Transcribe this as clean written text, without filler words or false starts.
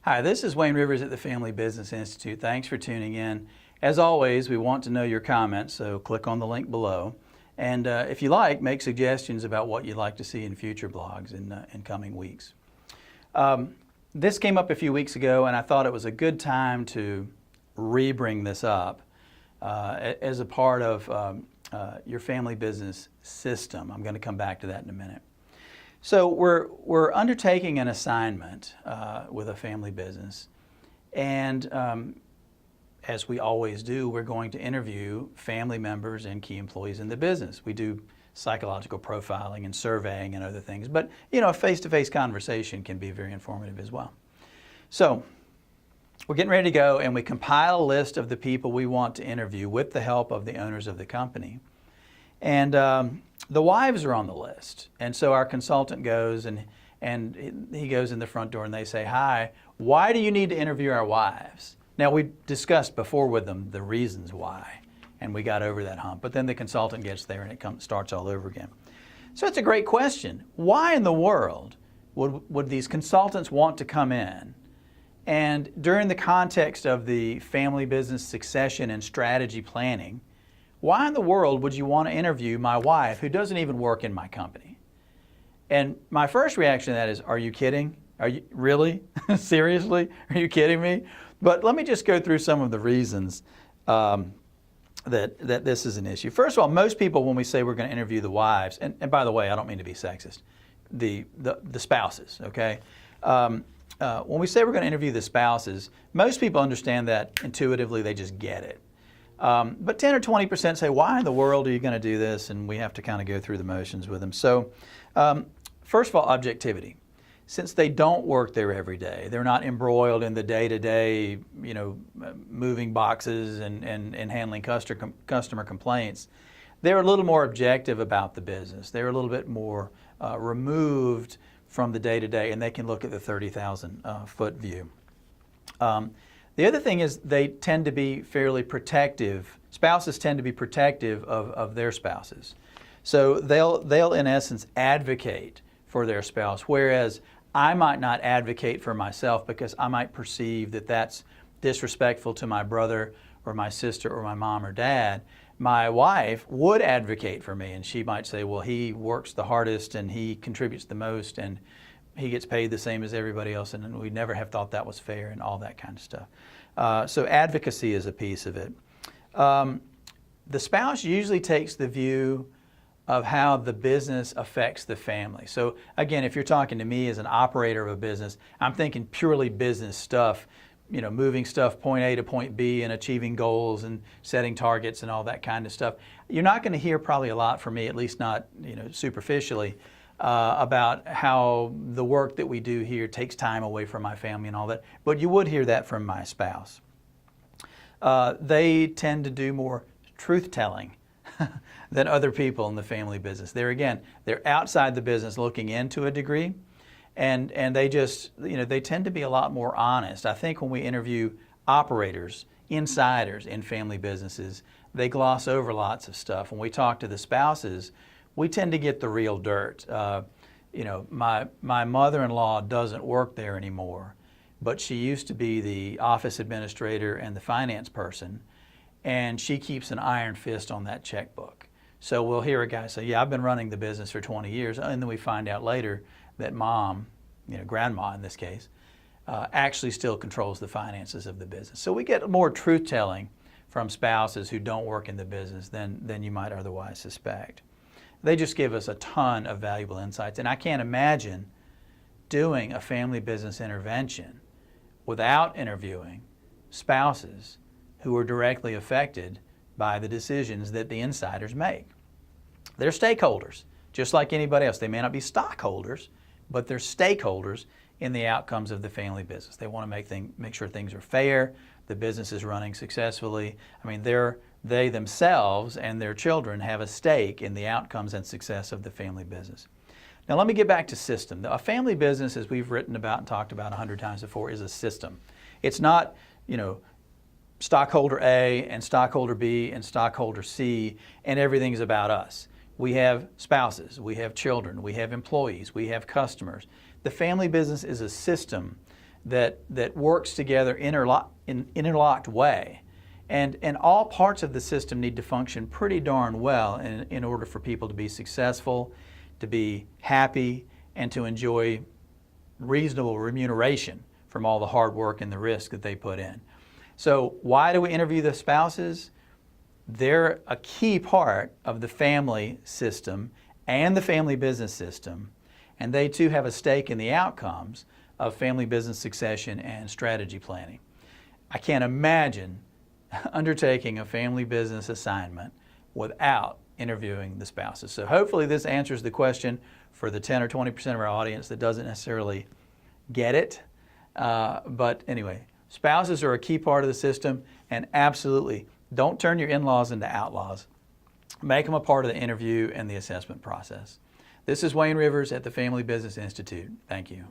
Hi, this is Wayne Rivers at the Family Business Institute. Thanks for tuning in. As always, we want to know your comments, so click on the link below. And if you like, make suggestions about what you'd like to see in future blogs in coming weeks. This came up a few weeks ago, and I thought it was a good time to re-bring this up as a part of your family business system. I'm going to come back to that in a minute. So we're undertaking an assignment with a family business, and as we always do, we're going to interview family members and key employees in the business. We do psychological profiling and surveying and other things, but a face-to-face conversation can be very informative as well. So we're getting ready to go, and we compile a list of the people we want to interview with the help of the owners of the company. And the wives are on the list. And so our consultant goes and he goes in the front door and they say, "Hi, why do you need to interview our wives?" Now, we discussed before with them the reasons why, and we got over that hump. But then the consultant gets there and it starts all over again. So it's a great question. Why in the world would these consultants want to come in? And during the context of the family business succession and strategy planning, why in the world would you want to interview my wife who doesn't even work in my company? And my first reaction to that is, are you kidding? Are you really? Seriously? Are you kidding me? But let me just go through some of the reasons that this is an issue. First of all, most people, when we say we're going to interview the wives, and by the way, I don't mean to be sexist, the spouses, okay? When we say we're going to interview the spouses, most people understand that intuitively, they just get it. But 10 or 20% say, why in the world are you going to do this? And we have to kind of go through the motions with them. So first of all, objectivity. Since they don't work there every day, they're not embroiled in the day-to-day, moving boxes and handling customer complaints, they're a little more objective about the business. They're a little bit more removed from the day-to-day, and they can look at the 30,000 foot view. The other thing is they tend to be fairly protective. Spouses tend to be protective of their spouses. So they'll in essence advocate for their spouse, whereas I might not advocate for myself because I might perceive that that's disrespectful to my brother or my sister or my mom or dad. My wife would advocate for me, and she might say, well, he works the hardest and he contributes the most and he gets paid the same as everybody else, and we never have thought that was fair and all that kind of stuff. So advocacy is a piece of it. The spouse usually takes the view of how the business affects the family. So again, if you're talking to me as an operator of a business, I'm thinking purely business stuff, moving stuff point A to point B and achieving goals and setting targets and all that kind of stuff. You're not going to hear probably a lot from me, at least not superficially, about how the work that we do here takes time away from my family and all that. But you would hear that from my spouse. They tend to do more truth-telling than other people in the family business. They're outside the business looking into a degree, and they just, they tend to be a lot more honest. I think when we interview operators, insiders in family businesses, they gloss over lots of stuff. When we talk to the spouses, we tend to get the real dirt. My mother-in-law doesn't work there anymore, but she used to be the office administrator and the finance person, and she keeps an iron fist on that checkbook. So we'll hear a guy say, yeah, I've been running the business for 20 years, and then we find out later that mom, grandma in this case, actually still controls the finances of the business. So we get more truth-telling from spouses who don't work in the business than you might otherwise suspect. They just give us a ton of valuable insights, and I can't imagine doing a family business intervention without interviewing spouses who are directly affected by the decisions that the insiders make. They're stakeholders, just like anybody else. They may not be stockholders, but they're stakeholders in the outcomes of the family business. They want to make sure things are fair, the business is running successfully. I mean, they themselves and their children have a stake in the outcomes and success of the family business. Now let me get back to system. A family business, as we've written about and talked about 100 times before, is a system. It's not, stockholder A and stockholder B and stockholder C and everything's about us. We have spouses, we have children, we have employees, we have customers. The family business is a system that works together in interlocked way. And all parts of the system need to function pretty darn well in order for people to be successful, to be happy, and to enjoy reasonable remuneration from all the hard work and the risk that they put in. So why do we interview the spouses? They're a key part of the family system and the family business system, and they too have a stake in the outcomes of family business succession and strategy planning. I can't imagine undertaking a family business assignment without interviewing the spouses. So hopefully this answers the question for the 10 or 20% of our audience that doesn't necessarily get it. But anyway, spouses are a key part of the system, and absolutely don't turn your in-laws into outlaws. Make them a part of the interview and the assessment process. This is Wayne Rivers at the Family Business Institute. Thank you.